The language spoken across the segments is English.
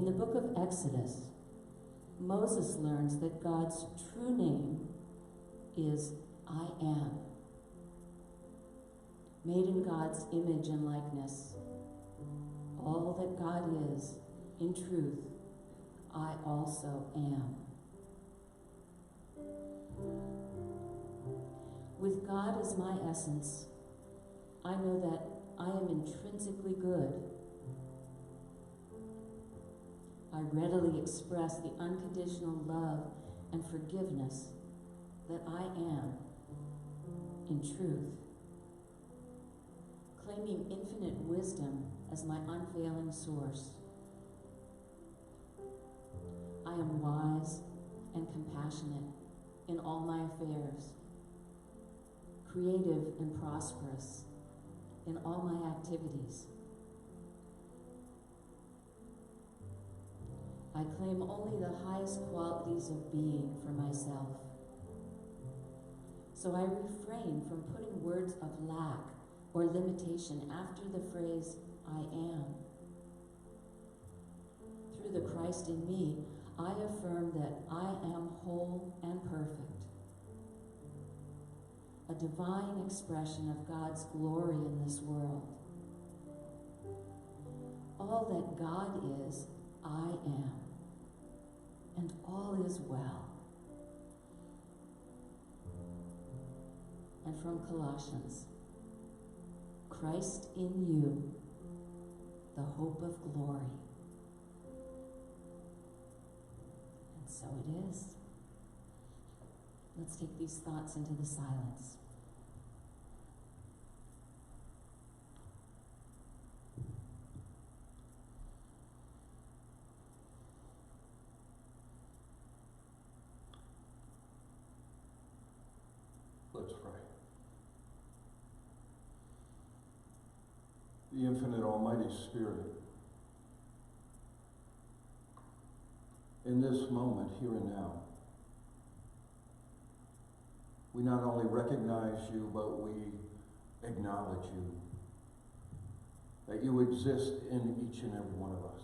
In the book of Exodus, Moses learns that God's true name is I am. Made in God's image and likeness, all that God is, in truth, I also am. With God as my essence, I know that I am intrinsically good. I readily express the unconditional love and forgiveness that I am in truth, claiming infinite wisdom as my unfailing source. I am wise and compassionate in all my affairs, creative and prosperous in all my activities. I claim only the highest qualities of being for myself. So I refrain from putting words of lack or limitation after the phrase, I am. Through the Christ in me, I affirm that I am whole and perfect, a divine expression of God's glory in this world. All that God is, I am, and all is well. And from Colossians, Christ in you, the hope of glory. And so it is. Let's take these thoughts into the silence. Let's pray. The infinite Almighty Spirit, in this moment, here and now, we not only recognize you, but we acknowledge you, that you exist in each and every one of us.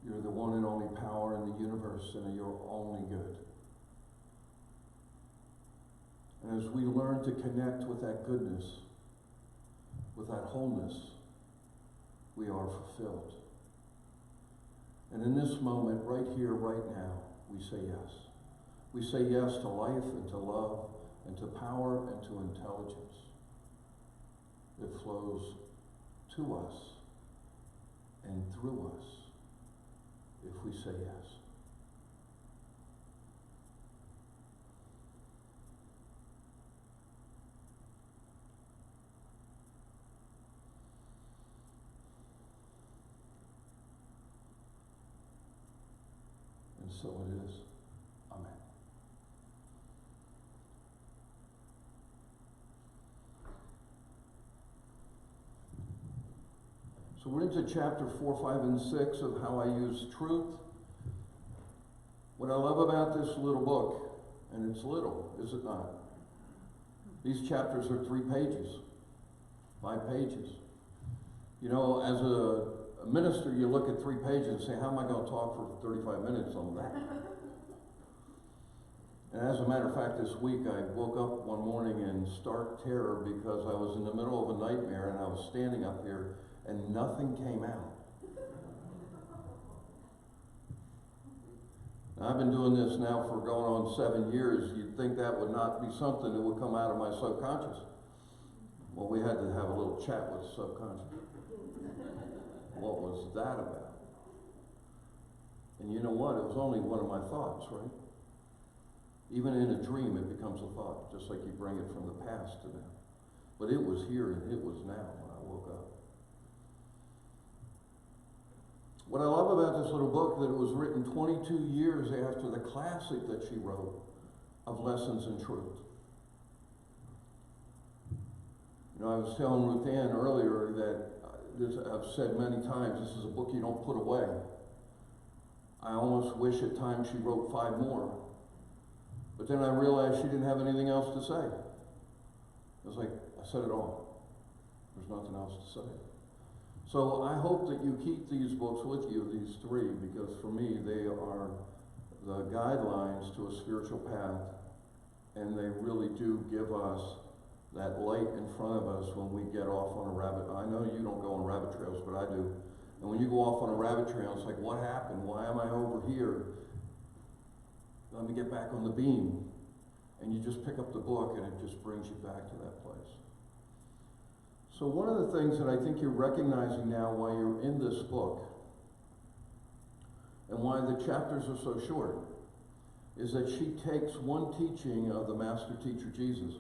You're the one and only power in the universe, and you're only good. And as we learn to connect with that goodness, with that wholeness, we are fulfilled. And in this moment, right here, right now, we say yes. We say yes to life and to love and to power and to intelligence. It flows to us and through us if we say yes. And so it is. Amen. So we're into chapter 4, 5, and 6 of how I use truth. What I love about this little book, and it's little, is it not? These chapters are 3 pages, 5 pages. You know, as a minister, you look at 3 pages and say, how am I going to talk for 35 minutes on that? And as a matter of fact, this week I woke up one morning in stark terror because I was in the middle of a nightmare and I was standing up here and nothing came out. Now, I've been doing this now for going on 7 years. You'd think that would not be something that would come out of my subconscious. Well, we had to have a little chat with the subconscious. What was that about? And you know what? It was only one of my thoughts, right? Even in a dream, it becomes a thought, just like you bring it from the past to now. But it was here and it was now when I woke up. What I love about this little book, that it was written 22 years after the classic that she wrote of Lessons in Truth. You know, I was telling Ruth Ann earlier that I've said many times, this is a book you don't put away. I almost wish at times she wrote 5 more. But then I realized she didn't have anything else to say. It was like, I said it all. There's nothing else to say. So I hope that you keep these books with you, these three, because for me they are the guidelines to a spiritual path, and they really do give us that light in front of us when we get off on a rabbit. I know you don't go on rabbit trails, but I do. And when you go off on a rabbit trail, it's like, what happened? Why am I over here? Let me get back on the beam. And you just pick up the book and it just brings you back to that place. So one of the things that I think you're recognizing now while you're in this book, and why the chapters are so short, is that she takes one teaching of the master teacher Jesus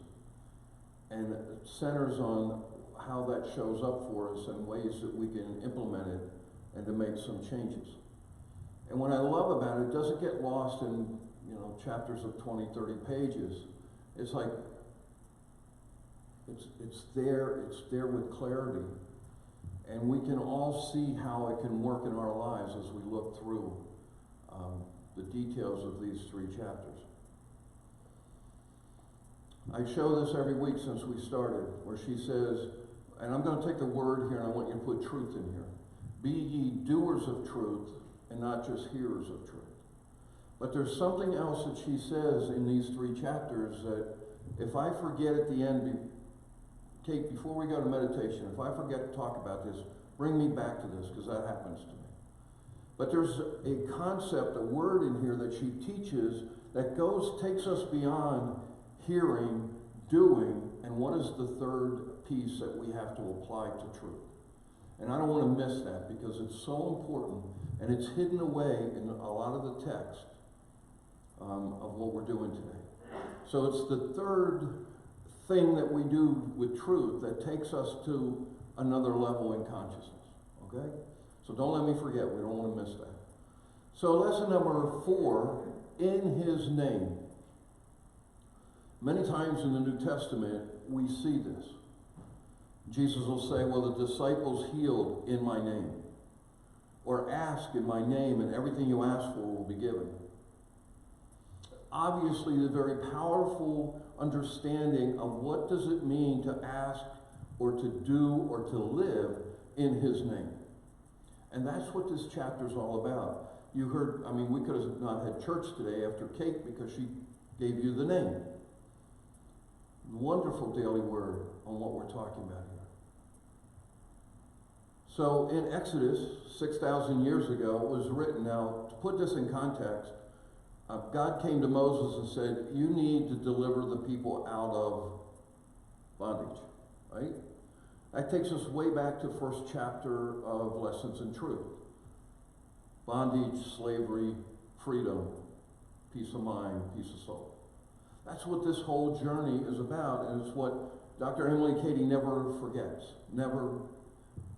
and centers on how that shows up for us and ways that we can implement it and to make some changes. And what I love about it doesn't get lost in, chapters of 20, 30 pages. It's like, it's there with clarity. And we can all see how it can work in our lives as we look through the details of these three chapters. I show this every week since we started, where she says, and I'm going to take the word here and I want you to put truth in here. Be ye doers of truth and not just hearers of truth. But there's something else that she says in these three chapters that if I forget at the end, Kate, before we go to meditation, if I forget to talk about this, bring me back to this, because that happens to me. But there's a concept, a word in here that she teaches that takes us beyond hearing, doing, and what is the third piece that we have to apply to truth. And I don't want to miss that because it's so important, and it's hidden away in a lot of the text of what we're doing today. So it's the third thing that we do with truth that takes us to another level in consciousness. Okay? So don't let me forget. We don't want to miss that. So lesson number 4, in his name. Many times in the New Testament, we see this. Jesus will say, well, the disciples healed in my name. Or ask in my name, and everything you ask for will be given. Obviously, the very powerful understanding of what does it mean to ask or to do or to live in his name. And that's what this chapter is all about. You heard, we could have not had church today after Kate because she gave you the name. Wonderful daily word on what we're talking about here. So in Exodus, 6,000 years ago, it was written. Now, to put this in context, God came to Moses and said, you need to deliver the people out of bondage, right? That takes us way back to the first chapter of Lessons in Truth. Bondage, slavery, freedom, peace of mind, peace of soul. That's what this whole journey is about, and it's what Dr. Emily Cady never forgets, never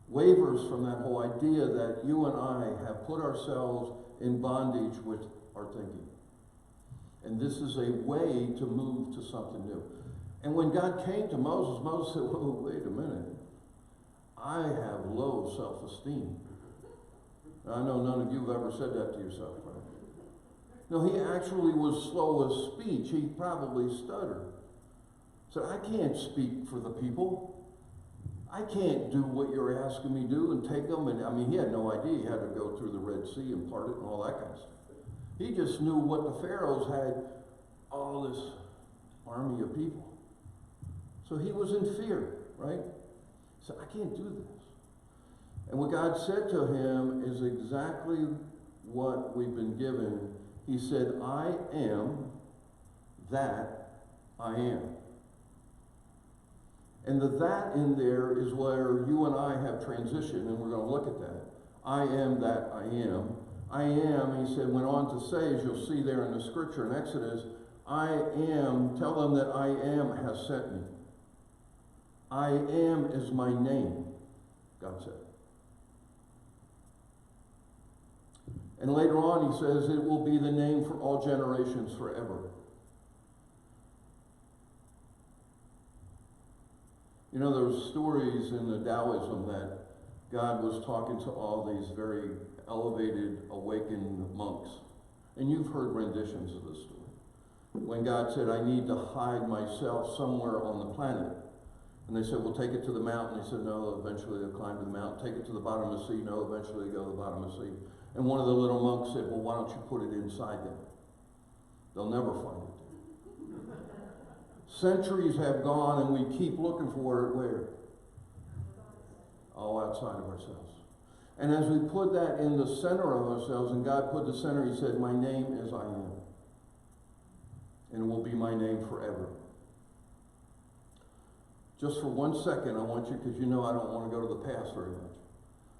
wavers from that whole idea that you and I have put ourselves in bondage with our thinking. And this is a way to move to something new. And when God came to Moses, Moses said, whoa, wait a minute. I have low self-esteem. I know none of you have ever said that to yourself, right? No, he actually was slow of speech. He probably stuttered. Said, I can't speak for the people. I can't do what you're asking me to do and take them. And he had no idea he had to go through the Red Sea and part it and all that kind of stuff. He just knew what the Pharaohs had, all this army of people. So he was in fear, right? He said, I can't do this. And what God said to him is exactly what we've been given. He said, I am that I am. And the that in there is where you and I have transitioned, and we're going to look at that. I am that I am. I am, he said, went on to say, as you'll see there in the scripture in Exodus, I am, tell them that I am has sent me. I am is my name, God said. And later on he says, it will be the name for all generations forever. There's stories in the Taoism that God was talking to all these very elevated, awakened monks. And you've heard renditions of this story. When God said, I need to hide myself somewhere on the planet. And they said, well, take it to the mountain. He said, no, eventually they'll climb to the mountain. Take it to the bottom of the sea. No, eventually they go to the bottom of the sea. And one of the little monks said, well, why don't you put it inside them? They'll never find it. Centuries have gone and we keep looking for it where? All outside of ourselves. And as we put that in the center of ourselves, and God put the center, he said, my name is I am. And it will be my name forever. Just for 1 second, I want you, because you know I don't want to go to the past very much.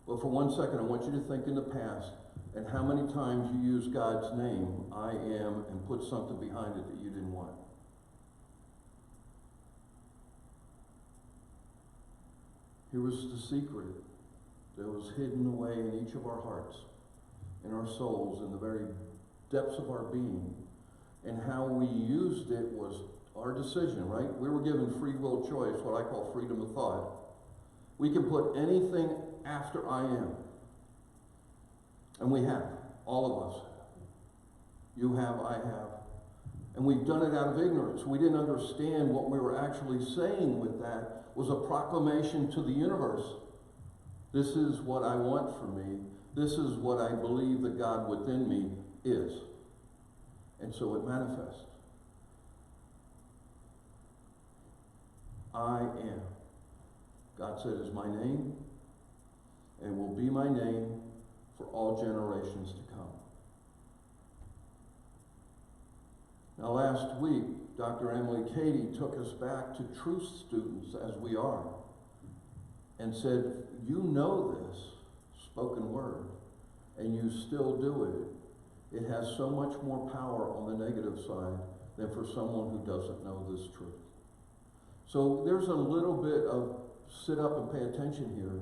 But for 1 second, I want you to think in the past and how many times you use God's name, I am, and put something behind it that you didn't want. Here was the secret that was hidden away in each of our hearts, in our souls, in the very depths of our being. And how we used it was our decision, right? We were given free will choice, what I call freedom of thought. We can put anything after I am. And we have. All of us have. You have, I have. And we've done it out of ignorance. We didn't understand what we were actually saying with that was a proclamation to the universe. This is what I want for me. This is what I believe that God within me is. And so it manifests. I am. God said is my name and will be my name for all generations to come. Now last week, Dr. Emily Cady took us back to truth students as we are and said, you know this spoken word and you still do it. It has so much more power on the negative side than for someone who doesn't know this truth. So there's a little bit of sit up and pay attention here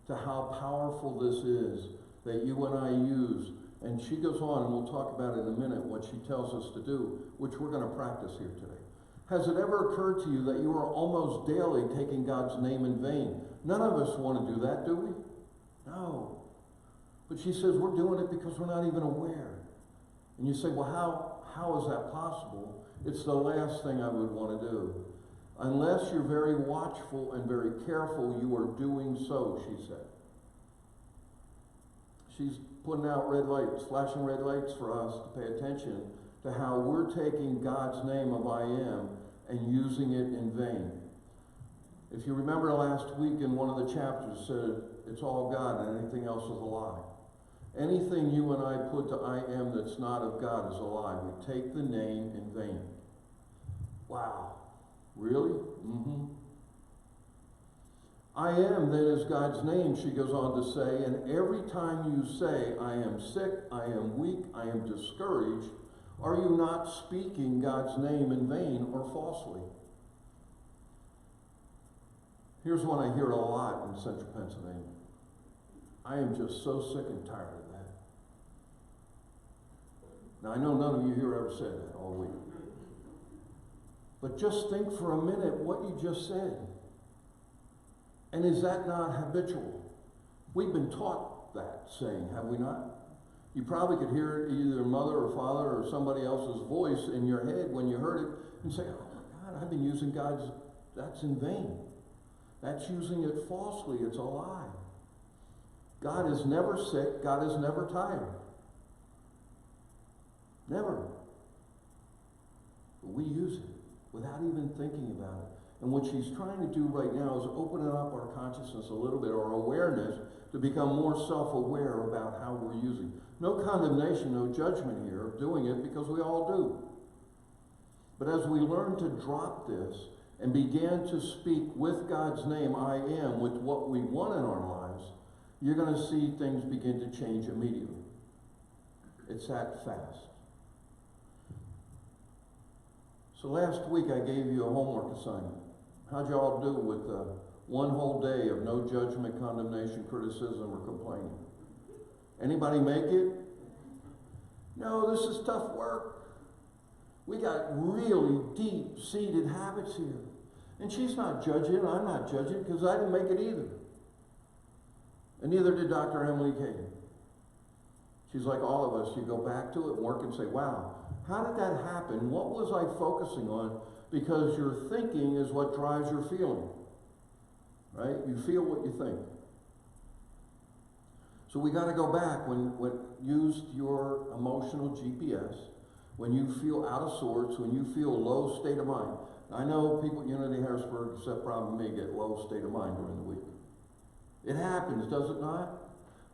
to how powerful this is that you and I use. And she goes on, and we'll talk about it in a minute, what she tells us to do, which we're going to practice here today. Has it ever occurred to you that you are almost daily taking God's name in vain? None of us want to do that, do we? No. But she says we're doing it because we're not even aware. And you say, well, how is that possible? It's the last thing I would want to do. Unless you're very watchful and very careful, you are doing so, she said. She's putting out red lights, flashing red lights for us to pay attention to how we're taking God's name of I am and using it in vain. If you remember last week in one of the chapters said, it's all God and anything else is a lie. Anything you and I put to I am that's not of God is a lie. We take the name in vain. Wow. Really? Mm-hmm. I am, then, is God's name, she goes on to say, and every time you say, I am sick, I am weak, I am discouraged, are you not speaking God's name in vain or falsely? Here's one I hear a lot in central Pennsylvania. I am just so sick and tired of that. Now, I know none of you here ever said that all week. But just think for a minute what you just said. And is that not habitual? We've been taught that saying, have we not? You probably could hear it either mother or father or somebody else's voice in your head when you heard it and say, oh my God, I've been using God's, that's in vain. That's using it falsely. It's a lie. God is never sick. God is never tired. Never. But we use it without even thinking about it. And what she's trying to do right now is open up our consciousness a little bit, our awareness, to become more self-aware about how we're using. No condemnation, no judgment here of doing it, because we all do. But as we learn to drop this and begin to speak with God's name, I am, with what we want in our lives, you're going to see things begin to change immediately. It's that fast. So last week I gave you a homework assignment. How'd you all do with one whole day of no judgment, condemnation, criticism, or complaining? Anybody make it? No, this is tough work. We got really deep-seated habits here. And she's not judging, I'm not judging, because I didn't make it either. And neither did Dr. Emily Cady. She's like all of us. You go back to it and work and say, wow, how did that happen? What was I focusing on because your thinking is what drives your feeling. Right? You feel what you think. So we got to go back when use your emotional GPS. When you feel out of sorts, when you feel low state of mind. I know people at Unity Harrisburg, except probably me, get low state of mind during the week. It happens, does it not?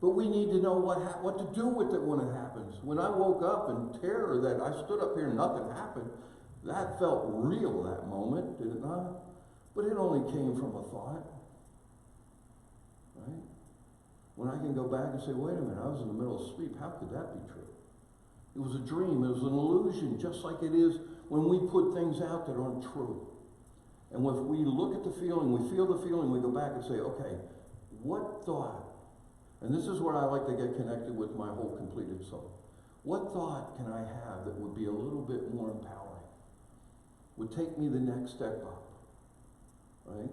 But we need to know what to do with it when it happens. When I woke up in terror that I stood up here and nothing happened, that felt real that moment, did it not? But it only came from a thought. Right? When I can go back and say, wait a minute, I was in the middle of sleep, how could that be true? It was a dream, it was an illusion, just like it is when we put things out that aren't true. And when we look at the feeling, we feel the feeling, we go back and say, okay, what thought, and this is where I like to get connected with my whole completed soul. What thought can I have that would be a little bit more empowering? Would take me the next step up, right?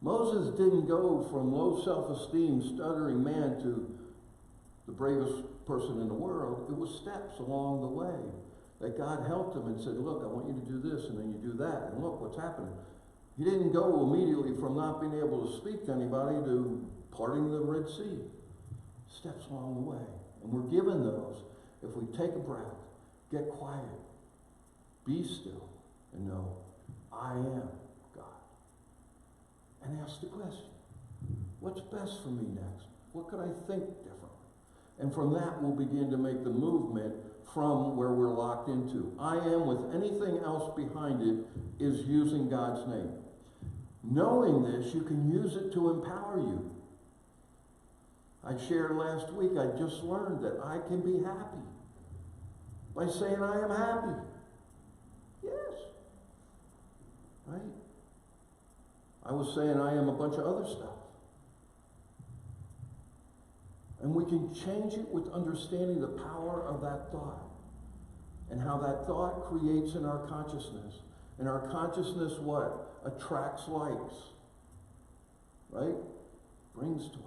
Moses didn't go from low self-esteem, stuttering man to the bravest person in the world. It was steps along the way that God helped him and said, look, I want you to do this, and then you do that, and look what's happening. He didn't go immediately from not being able to speak to anybody to parting the Red Sea. Steps along the way. And we're given those if we take a breath, get quiet, be still, and know, I am God. And ask the question, what's best for me next? What could I think differently? And from that, we'll begin to make the movement from where we're locked into. I am, with anything else behind it, is using God's name. Knowing this, you can use it to empower you. I shared last week, I just learned that I can be happy by saying I am happy. Yes. Right? I was saying I am a bunch of other stuff. And we can change it with understanding the power of that thought and how that thought creates in our consciousness. And our consciousness what? Attracts likes. Right? Brings to us.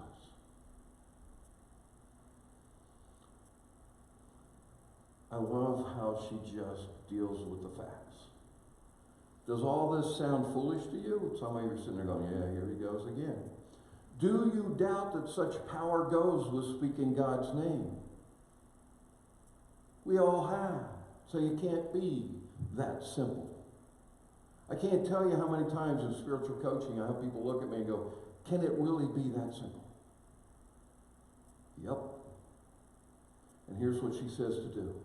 I love how she just deals with the facts. Does all this sound foolish to you? Some of you are sitting there going, yeah, here he goes again. Do you doubt that such power goes with speaking God's name? We all have. So you can't be that simple. I can't tell you how many times in spiritual coaching I have people look at me and go, can it really be that simple? Yep. And here's what she says to do.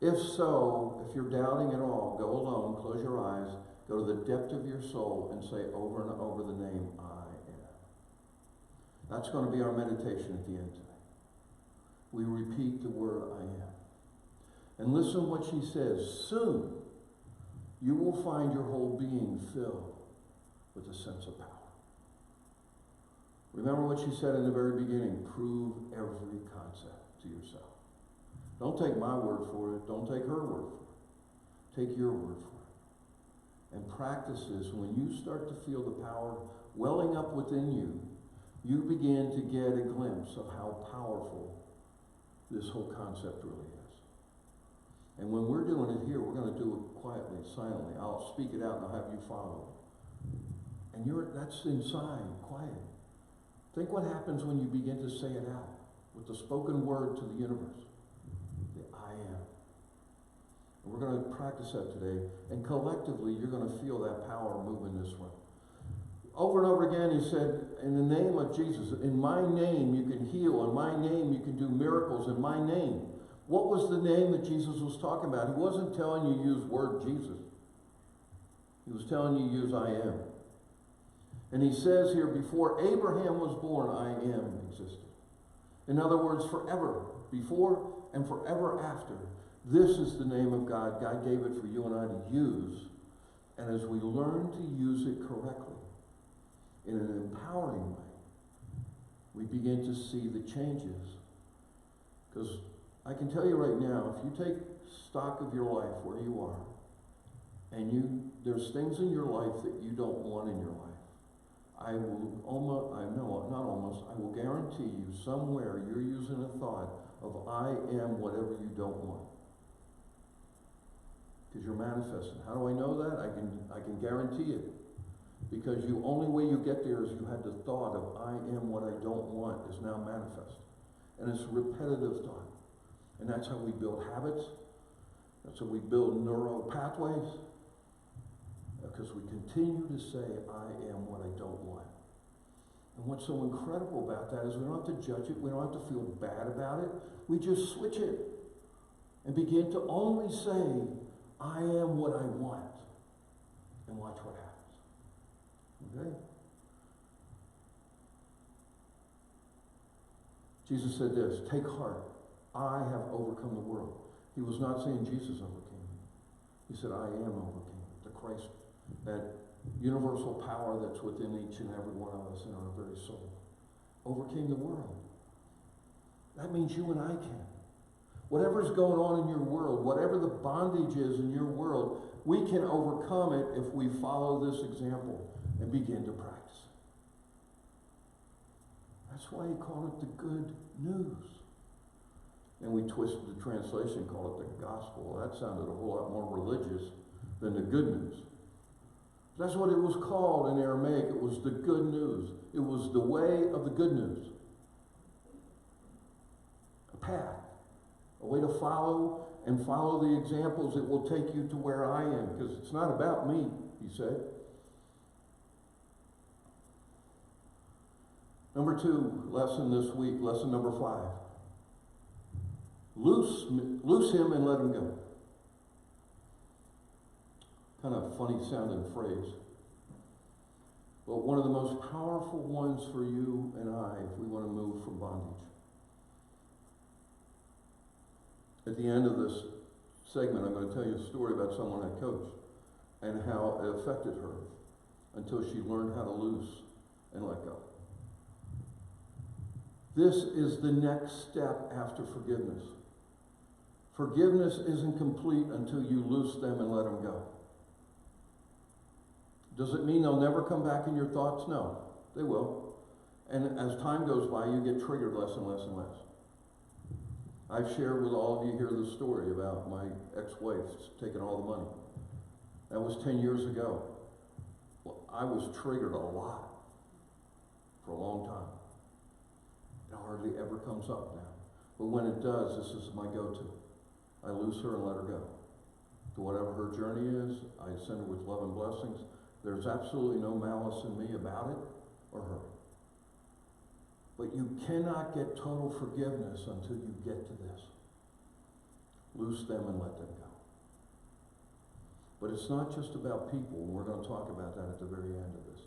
If so, if you're doubting at all, go alone, close your eyes, go to the depth of your soul and say over and over the name, I am. That's going to be our meditation at the end today. We repeat the word I am. And listen what she says. Soon, you will find your whole being filled with a sense of power. Remember what she said in the very beginning. Prove every concept to yourself. Don't take my word for it. Don't take her word for it. Take your word for it. And practice this. When you start to feel the power welling up within you, you begin to get a glimpse of how powerful this whole concept really is. And when we're doing it here, we're going to do it quietly, silently. I'll speak it out and I'll have you follow. And that's inside, quiet. Think what happens when you begin to say it out with the spoken word to the universe. I am. And we're going to practice that today. And collectively, you're going to feel that power move in this room. Over and over again, he said, in the name of Jesus, in my name you can heal. In my name you can do miracles. In my name. What was the name that Jesus was talking about? He wasn't telling you use word Jesus. He was telling you use I am. And he says here, before Abraham was born, I am existed. In other words, forever. Before and forever after. This is the name of God. God gave it for you and I to use. And as we learn to use it correctly, in an empowering way, we begin to see the changes. Because I can tell you right now, if you take stock of your life where you are, and there's things in your life that you don't want in your life, I will guarantee you somewhere you're using a thought of I am whatever you don't want. because you're manifesting. How do I know that? I can guarantee it. Because the only way you get there is you had the thought of I am what I don't want is now manifest. And it's a repetitive thought. And that's how we build habits. That's how we build neural pathways. Because we continue to say I am what I don't want. And what's so incredible about that is we don't have to judge it. We don't have to feel bad about it. We just switch it and begin to only say I am what I want. And watch what happens. Okay? Jesus said this, take heart, I have overcome the world. He was not saying Jesus overcame it. He said, I am overcame it. The Christ, that universal power that's within each and every one of us in our very soul, overcame the world. That means you and I can. Whatever's going on in your world, whatever the bondage is in your world, we can overcome it if we follow this example and begin to practice. That's why he called it the good news. And we twisted the translation, called it the gospel. That sounded a whole lot more religious than the good news. That's what it was called in Aramaic. It was the good news. It was the way of the good news. A path. A way to follow and follow the examples that will take you to where I am. Because it's not about me, he said. Number 2 lesson this week, lesson number 5. Loose him and let him go. Kind of funny sounding phrase. But one of the most powerful ones for you and I if we want to move from bondage. At the end of this segment, I'm going to tell you a story about someone I coached and how it affected her until she learned how to loose and let go. This is the next step after forgiveness. Forgiveness isn't complete until you loose them and let them go. Does it mean they'll never come back in your thoughts? No, they will. And as time goes by, you get triggered less and less and less. I've shared with all of you here the story about my ex-wife taking all the money. That was 10 years ago. Well, I was triggered a lot for a long time. It hardly ever comes up now. But when it does, this is my go-to. I loose her and let her go. To whatever her journey is, I send her with love and blessings. There's absolutely no malice in me about it or her. But you cannot get total forgiveness until you get to this. Loose them and let them go. But it's not just about people, and we're going to talk about that at the very end of this.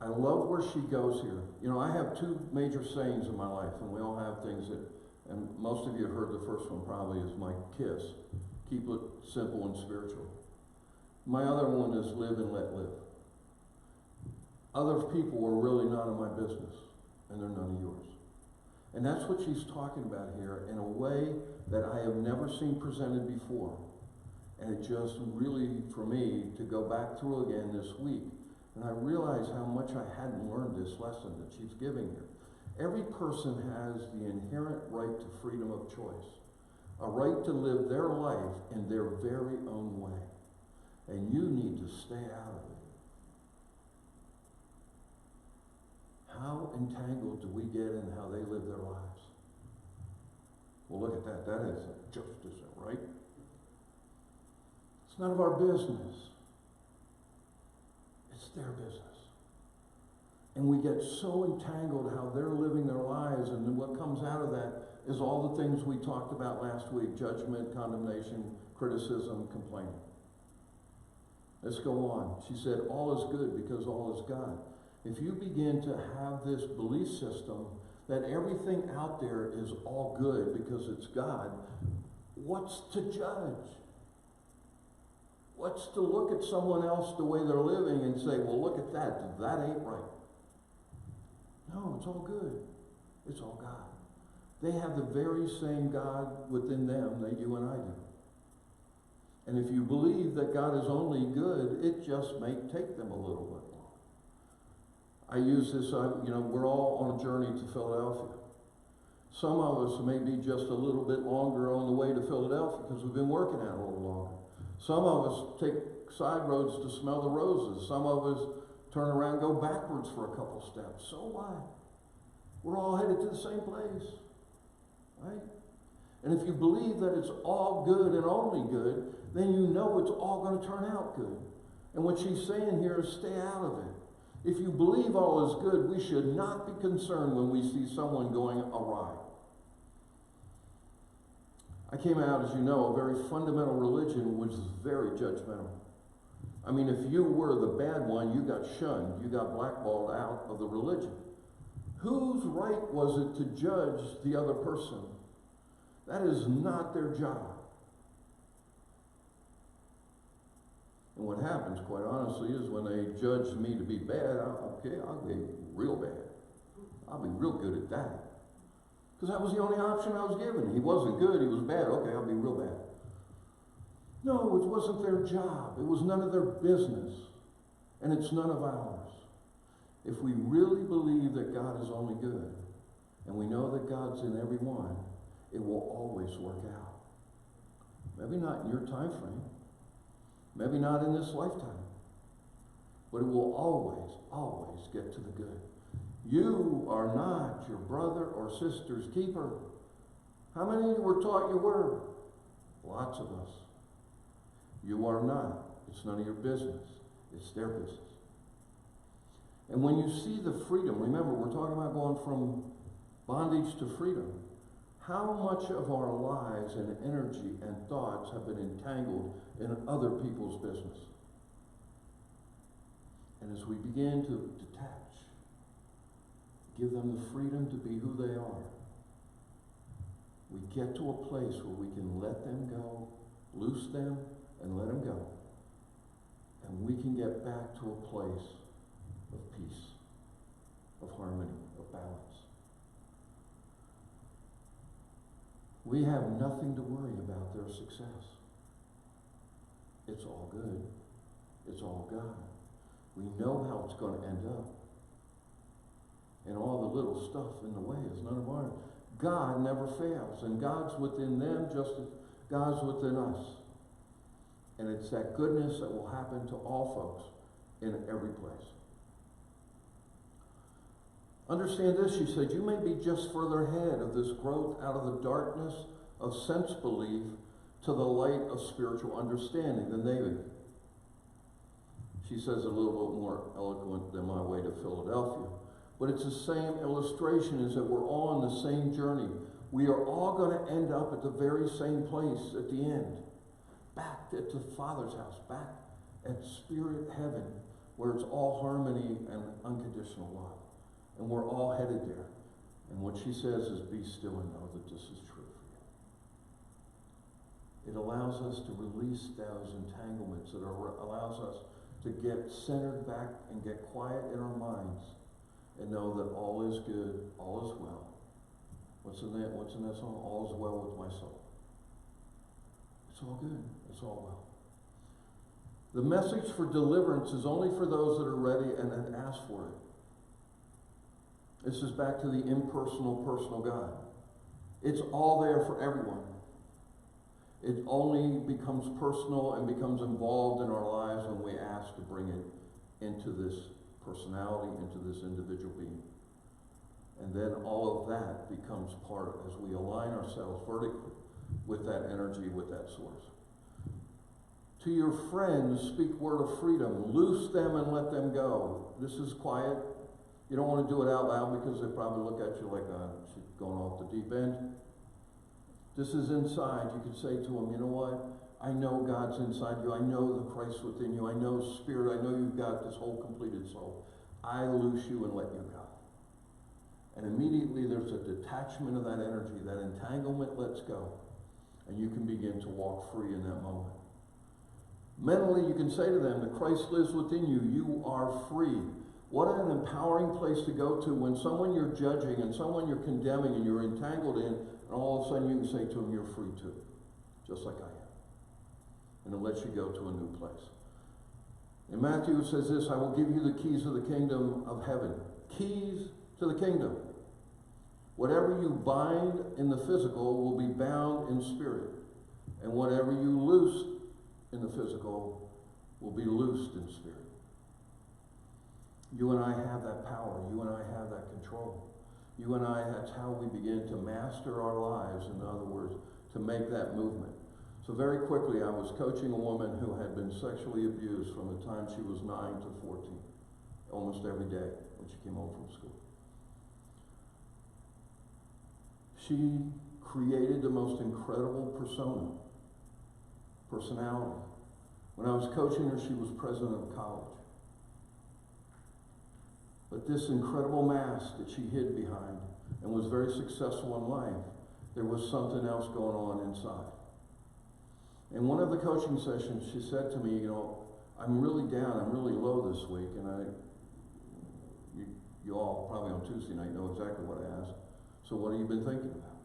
I love where she goes here. You know, I have 2 major sayings in my life, and we all have things that, and most of you have heard the first one probably is my KISS. Keep it simple and spiritual. My other one is live and let live. Other people are really none of my business, and they're none of yours. And that's what she's talking about here in a way that I have never seen presented before. And it just really, for me, to go back through again this week, and I realized how much I hadn't learned this lesson that she's giving here. Every person has the inherent right to freedom of choice, a right to live their life in their very own way. And you need to stay out of it. How entangled do we get in how they live their lives? Well, look at that. That is justice, right? It's none of our business. It's their business. And we get so entangled how they're living their lives, and then what comes out of that is all the things we talked about last week: judgment, condemnation, criticism, complaining. Let's go on. She said, all is good because all is God. If you begin to have this belief system that everything out there is all good because it's God, what's to judge? What's to look at someone else the way they're living and say, well, look at that. That ain't right. No, it's all good. It's all God. They have the very same God within them that you and I do. And if you believe that God is only good, it just may take them a little bit long. I use this, we're all on a journey to Philadelphia. Some of us may be just a little bit longer on the way to Philadelphia because we've been working out a little longer. Some of us take side roads to smell the roses. Some of us turn around and go backwards for a couple steps. So what? We're all headed to the same place, right? And if you believe that it's all good and only good, then you know it's all going to turn out good. And what she's saying here is stay out of it. If you believe all is good, we should not be concerned when we see someone going awry. I came out, as you know, a very fundamental religion which is very judgmental. I mean, if you were the bad one, you got shunned. You got blackballed out of the religion. Whose right was it to judge the other person? That is not their job. And what happens, quite honestly, is when they judge me to be bad, I'll be real bad. I'll be real good at that. Because that was the only option I was given. He wasn't good, he was bad. Okay, I'll be real bad. No, it wasn't their job. It was none of their business. And it's none of ours. If we really believe that God is only good, and we know that God's in everyone, it will always work out. Maybe not in your time frame. Maybe not in this lifetime. But it will always, always get to the good. You are not your brother or sister's keeper. How many were taught you were? Lots of us. You are not. It's none of your business. It's their business. And when you see the freedom, remember, we're talking about going from bondage to freedom. How much of our lives and energy and thoughts have been entangled in other people's business? And as we begin to detach, give them the freedom to be who they are, we get to a place where we can let them go, loose them, and let them go. And we can get back to a place of peace, of harmony, of balance. We have nothing to worry about their success. It's all good. It's all God. We know how it's going to end up. And all the little stuff in the way is none of ours. God never fails. And God's within them just as God's within us. And it's that goodness that will happen to all folks in every place. Understand this, she said, you may be just further ahead of this growth out of the darkness of sense belief to the light of spiritual understanding than they would. She says a little bit more eloquent than my way to Philadelphia. But it's the same illustration, is that we're all on the same journey. We are all going to end up at the very same place at the end. Back at the Father's house, back at spirit heaven, where it's all harmony and unconditional love. And we're all headed there. And what she says is, be still and know that this is true for you. It allows us to release those entanglements. It allows us to get centered back and get quiet in our minds and know that all is good, all is well. What's in that song? All is well with my soul. It's all good. It's all well. The message for deliverance is only for those that are ready and ask for it. This is back to the impersonal, personal God. It's all there for everyone. It only becomes personal and becomes involved in our lives when we ask to bring it into this personality, into this individual being. And then all of that becomes part of, as we align ourselves vertically with that energy, with that source. To your friends, speak word of freedom. Loose them and let them go. This is quiet. You don't want to do it out loud because they probably look at you like, she's going off the deep end. This is inside. You could say to them, you know what? I know God's inside you. I know the Christ within you. I know Spirit. I know you've got this whole completed soul. I loose you and let you go. And immediately there's a detachment of that energy. That entanglement lets go. And you can begin to walk free in that moment. Mentally, you can say to them that Christ lives within you. You are free. What an empowering place to go to when someone you're judging and someone you're condemning and you're entangled in, and all of a sudden you can say to them, you're free too, just like I am. And it lets you go to a new place. In Matthew it says this, I will give you the keys of the kingdom of heaven. Keys to the kingdom. Whatever you bind in the physical will be bound in spirit. And whatever you loose in the physical will be loosed in spirit. You and I have that power. You and I have that control. You and I, that's how we begin to master our lives, in other words, to make that movement. So very quickly, I was coaching a woman who had been sexually abused from the time she was 9 to 14, almost every day when she came home from school. She created the most incredible personality. When I was coaching her, she was president of college. But this incredible mask that she hid behind and was very successful in life, there was something else going on inside. In one of the coaching sessions, she said to me, I'm really down, I'm really low this week, and you all probably on Tuesday night know exactly what I asked. So what have you been thinking about?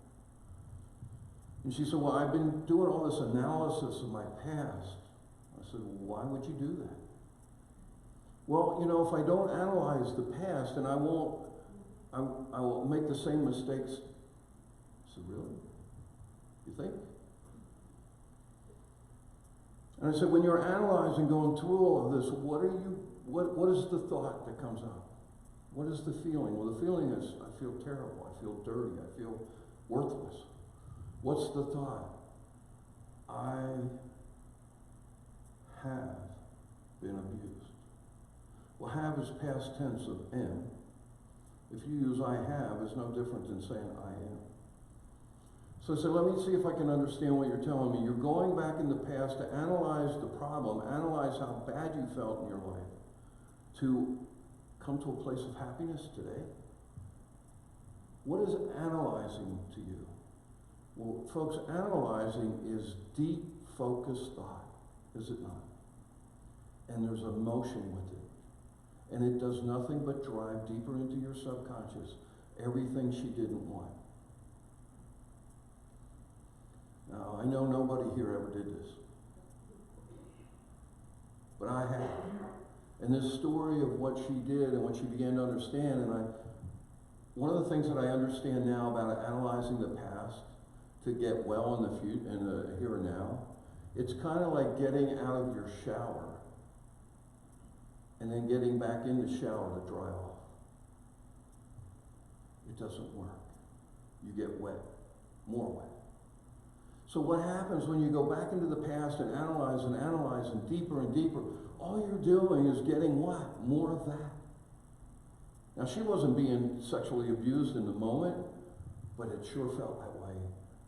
And she said, well, I've been doing all this analysis of my past. I said, well, why would you do that? Well, if I don't analyze the past, then I will make the same mistakes. I said, really? You think? And I said, when you're analyzing, going through all of this, what is the thought that comes up? What is the feeling? Well, the feeling is, I feel terrible, I feel dirty, I feel worthless. What's the thought? I have been abused. Well, have is past tense of am. If you use I have, it's no different than saying I am. So I said, let me see if I can understand what you're telling me. You're going back in the past to analyze the problem, analyze how bad you felt in your life, to come to a place of happiness today. What is analyzing to you? Well, folks, analyzing is deep, focused thought, is it not? And there's emotion with it. And it does nothing but drive deeper into your subconscious everything she didn't want. Now, I know nobody here ever did this. But I have. And this story of what she did and what she began to understand, one of the things that I understand now about analyzing the past to get well in the here and now, it's kind of like getting out of your shower and then getting back in the shower to dry off. It doesn't work. You get wet, more wet. So what happens when you go back into the past and analyze and deeper and deeper, all you're doing is getting what? More of that. Now, she wasn't being sexually abused in the moment, but it sure felt that way.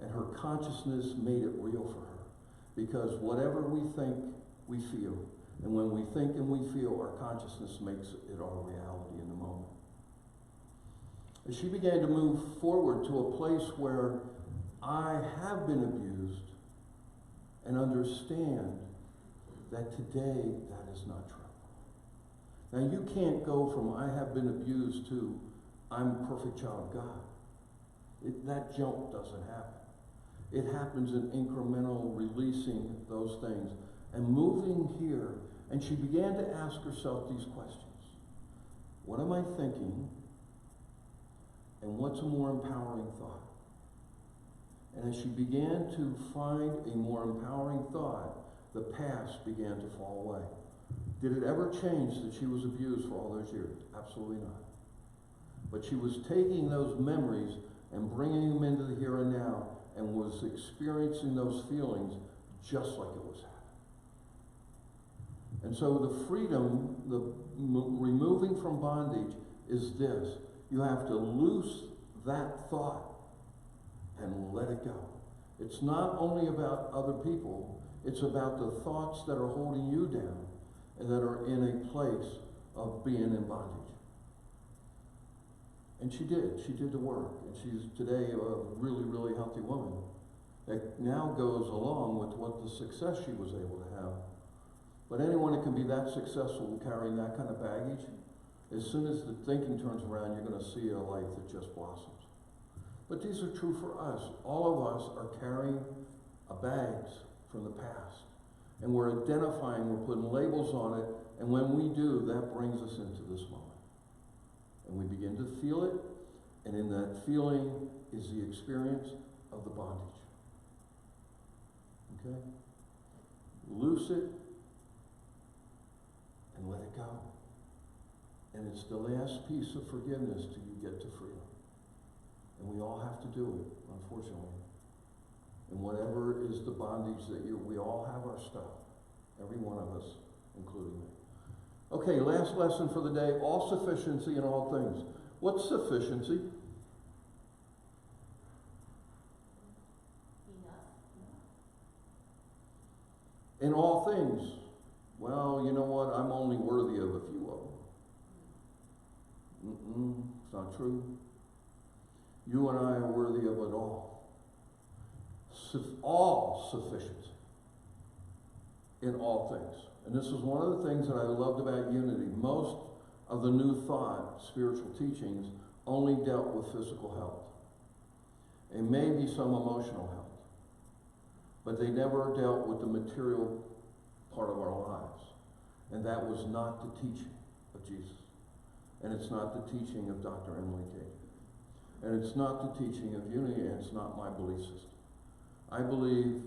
And her consciousness made it real for her. Because whatever we think, we feel. And when we think and we feel, our consciousness makes it our reality in the moment. As she began to move forward to a place where I have been abused and understand that today that is not true. Now you can't go from I have been abused to I'm a perfect child of God. That jump doesn't happen. It happens in incremental releasing those things and moving here. And she began to ask herself these questions. What am I thinking? And what's a more empowering thought? And as she began to find a more empowering thought, the past began to fall away. Did it ever change that she was abused for all those years? Absolutely not. But she was taking those memories and bringing them into the here and now and was experiencing those feelings just like it was happening. And so the freedom, the removing from bondage is this. You have to loose that thought and let it go. It's not only about other people, it's about the thoughts that are holding you down and that are in a place of being in bondage. And she did the work. And she's today a really, really healthy woman that now goes along with what the success she was able to have. But anyone that can be that successful carrying that kind of baggage, as soon as the thinking turns around, you're going to see a life that just blossoms. But these are true for us. All of us are carrying bags from the past. And we're identifying, we're putting labels on it, and when we do, that brings us into this moment. And we begin to feel it, And in that feeling is the experience of the bondage. Okay? Loose it and let it go. And it's the last piece of forgiveness till you get to freedom. And we all have to do it, unfortunately. And whatever is the bondage that we all have our stuff. Every one of us, including me. Okay, last lesson for the day. All sufficiency in all things. What's sufficiency? In all things. Well, you know what? I'm only worthy of a few of them. It's not true. You and I are worthy of it all. All sufficiency in all things. And this is one of the things that I loved about unity. Most of the New Thought spiritual teachings only dealt with physical health. And maybe some emotional health. But they never dealt with the material part of our lives. And that was not the teaching of Jesus. And it's not the teaching of Dr. Emily Cady. And it's not the teaching of unity, and it's not my belief system. I believe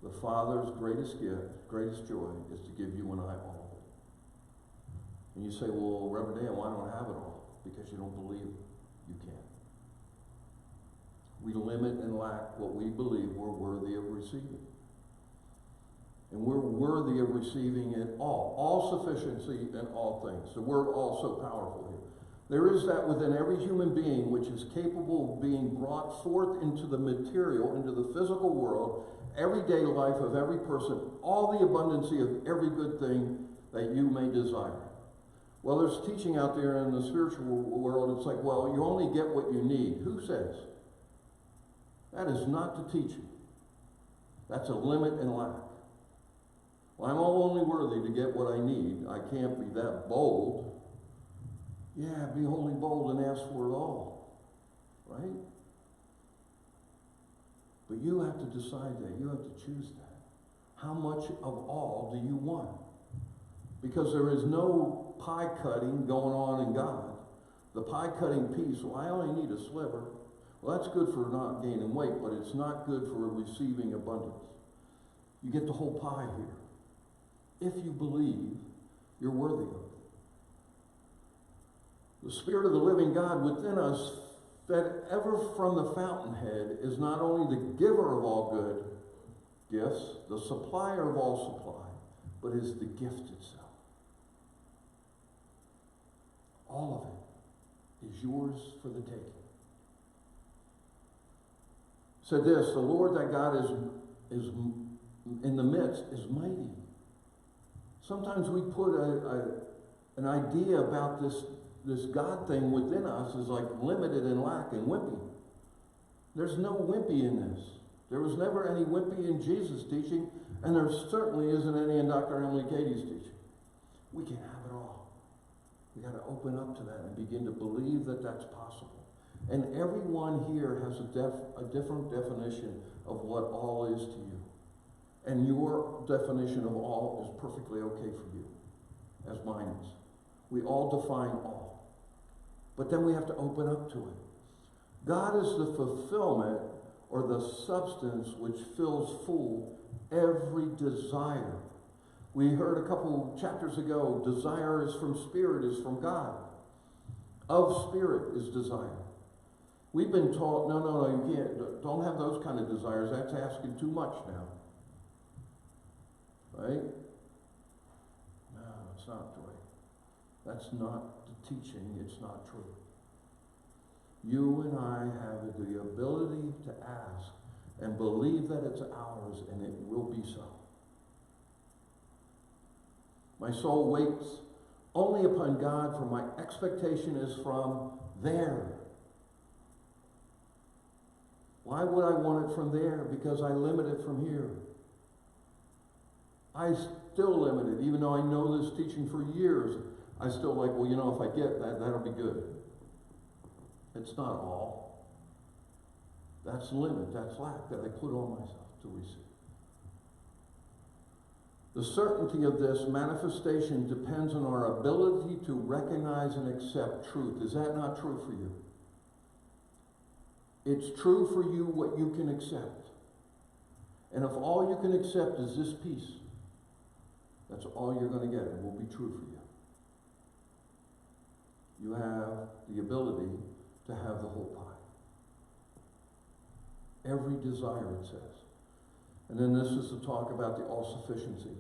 the Father's greatest gift, greatest joy, is to give you and I all of it. And you say, well, Reverend Dan, why don't I have it all? Because you don't believe you can. We limit and lack what we believe we're worthy of receiving. And we're worthy of receiving it all sufficiency in all things. The word all so powerful here. There is that within every human being which is capable of being brought forth into the material, into the physical world, everyday life of every person, all the abundancy of every good thing that you may desire. Well, there's teaching out there in the spiritual world. It's like, well, you only get what you need. Who says? That is not the teaching. That's a limit and lack. Well, I'm only worthy to get what I need. I can't be that bold. Yeah, be wholly bold and ask for it all. Right? But you have to decide that. You have to choose that. How much of all do you want? Because there is no pie cutting going on in God. The pie cutting piece, well, I only need a sliver. Well, that's good for not gaining weight, but it's not good for receiving abundance. You get the whole pie here. If you believe you're worthy of it. The Spirit of the living God within us, that ever from the fountainhead, is not only the giver of all good gifts, the supplier of all supply, but is the gift itself. All of it is yours for the taking. Said this, the Lord that God is in the midst is mighty. Sometimes we put an idea about this God thing within us is like limited and lack and wimpy. There's no wimpy in this. There was never any wimpy in Jesus' teaching, and there certainly isn't any in Dr. Emily Cady's teaching. We can have it all. We got to open up to that and begin to believe that that's possible. And everyone here has a different definition of what all is to you. And your definition of all is perfectly okay for you, as mine is. We all define all. But then we have to open up to it. God is the fulfillment or the substance which fills full every desire. We heard a couple chapters ago, desire is from spirit, is from God. Of spirit is desire. We've been taught, no, you can't, don't have those kind of desires. That's asking too much now. Right? No, it's not right. That's not the teaching. It's not true. You and I have the ability to ask and believe that it's ours, and it will be so. My soul waits only upon God, for my expectation is from there. Why would I want it from there? Because I limit it from here. I still limit it, even though I know this teaching for years. I still like, well, you know, if I get that, that'll be good. It's not all. That's limit, that's lack that I put on myself to receive. The certainty of this manifestation depends on our ability to recognize and accept truth. Is that not true for you? It's true for you what you can accept. And if all you can accept is this piece, that's all you're going to get. It will be true for you. You have the ability to have the whole pie. Every desire, it says. And then this is the talk about the all-sufficiency.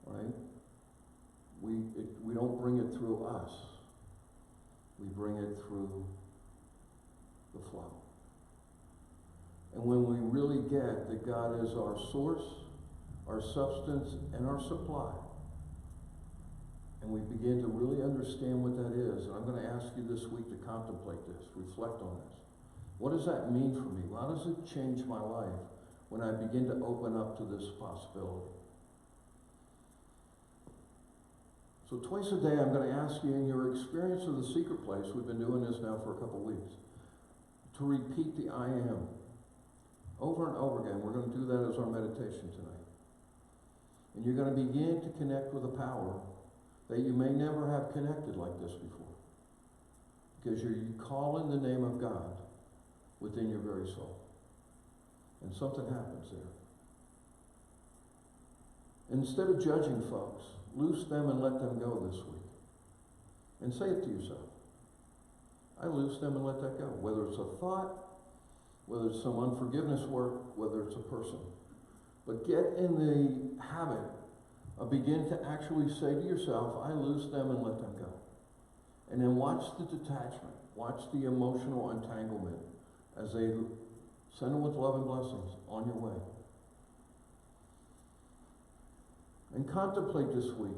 Right? We don't bring it through us. We bring it through the flow. And when we really get that God is our source, our substance, and our supply, and we begin to really understand what that is, and I'm going to ask you this week to contemplate this, reflect on this. What does that mean for me? How does it change my life when I begin to open up to this possibility? So twice a day I'm going to ask you, in your experience of the secret place, we've been doing this now for a couple weeks, to repeat the I am over and over again. We're going to do that as our meditation tonight. And you're going to begin to connect with a power that you may never have connected like this before. Because you call in the name of God within your very soul. And something happens there. Instead of judging folks, loose them and let them go this week. And say it to yourself. I loose them and let that go. Whether it's a thought, whether it's some unforgiveness work, whether it's a person. But get in the habit of begin to actually say to yourself, I loose them and let them go. And then watch the detachment. Watch the emotional entanglement as they send them with love and blessings on your way. And contemplate this week.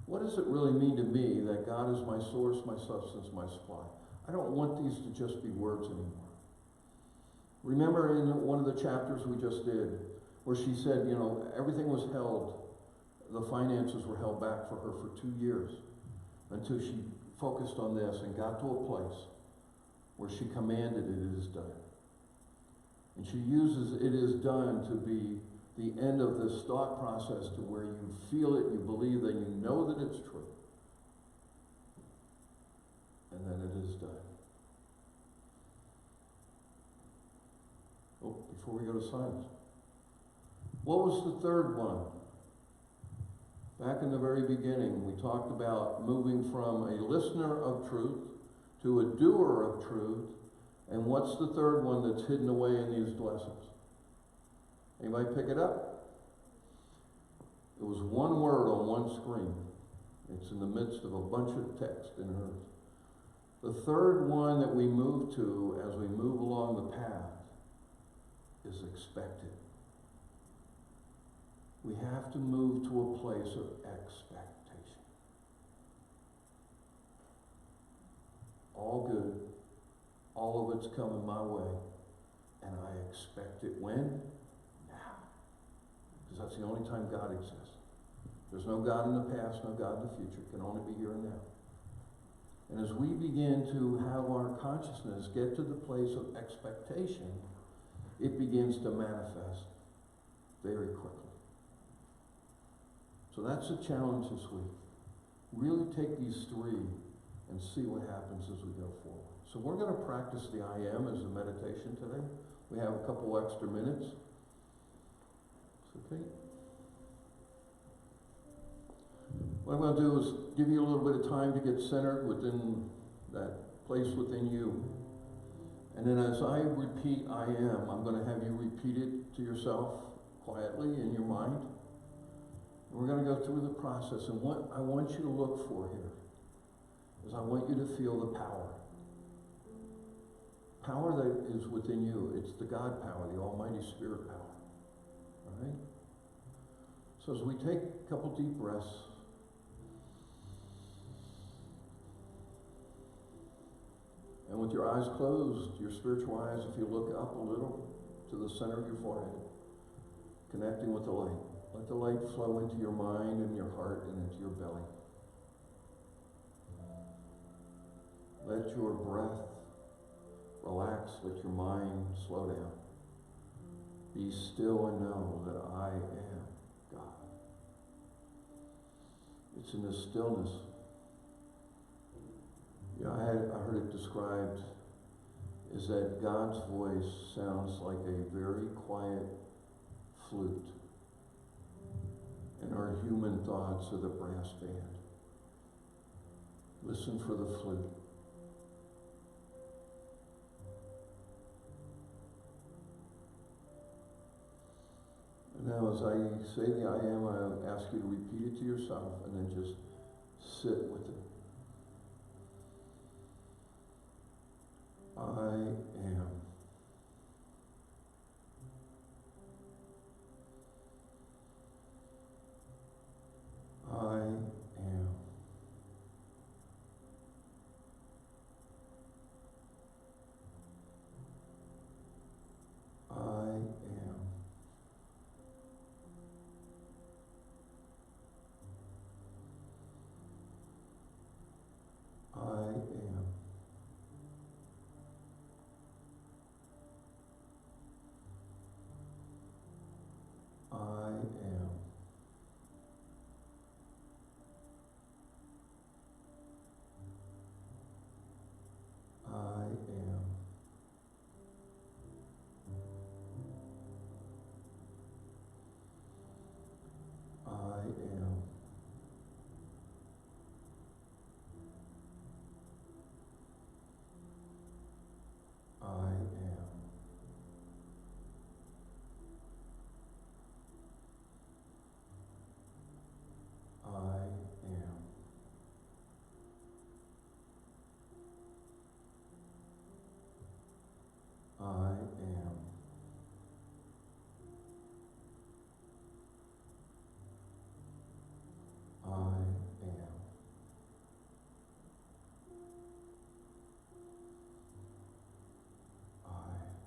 What does it really mean to me that God is my source, my substance, my supply? I don't want these to just be words anymore. Remember in one of the chapters we just did, where she said, everything was held, the finances were held back for her for 2 years until she focused on this and got to a place where she commanded it is done. And she uses it is done to be the end of this thought process to where you feel it, you believe that, you know that it's true. And then it is done. Oh, before we go to silence. What was the third one? Back in the very beginning, we talked about moving from a listener of truth to a doer of truth. And what's the third one that's hidden away in these lessons? Anybody pick it up? It was one word on one screen. It's in the midst of a bunch of text in hers. The third one that we move to as we move along the path is expected. We have to move to a place of expectation. All good. All of it's coming my way. And I expect it when? Now. Because that's the only time God exists. There's no God in the past, no God in the future. It can only be here and now. And as we begin to have our consciousness get to the place of expectation, it begins to manifest very quickly. So that's a challenge this week. Really take these three and see what happens as we go forward. So we're going to practice the I am as a meditation today. We have a couple extra minutes. Okay. What I'm going to do is give you a little bit of time to get centered within that place within you. And then as I repeat I am, I'm going to have you repeat it to yourself quietly in your mind. And we're going to go through the process. And what I want you to look for here is I want you to feel the power. Power that is within you. It's the God power, the Almighty Spirit power. All right? So as we take a couple deep breaths, and with your eyes closed, your spiritual eyes, if you look up a little to the center of your forehead, connecting with the light. Let the light flow into your mind and your heart and into your belly. Let your breath relax. Let your mind slow down. Be still and know that I am God. It's in this stillness. I heard it described is that God's voice sounds like a very quiet flute, and our human thoughts are the brass band. Listen for the flute. Now, as I say the I am, I ask you to repeat it to yourself and then just sit with it. I am. I am. I am. I am. I am. I am. I am. I am. I am. I am. I am.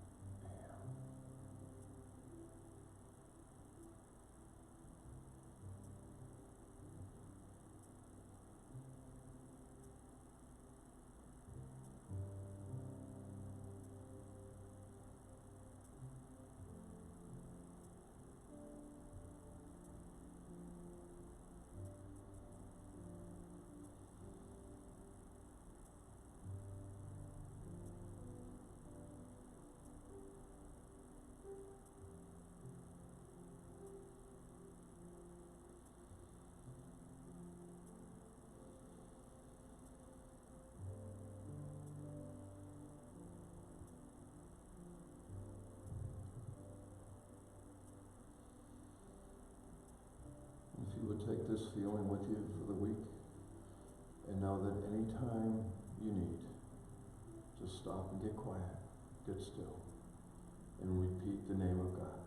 If you would take this feeling with you for the week and know that any time you need, just stop and get quiet, get still, and repeat the name of God.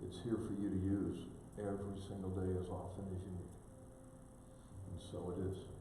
It's here for you to use every single day as often as you need. And so it is.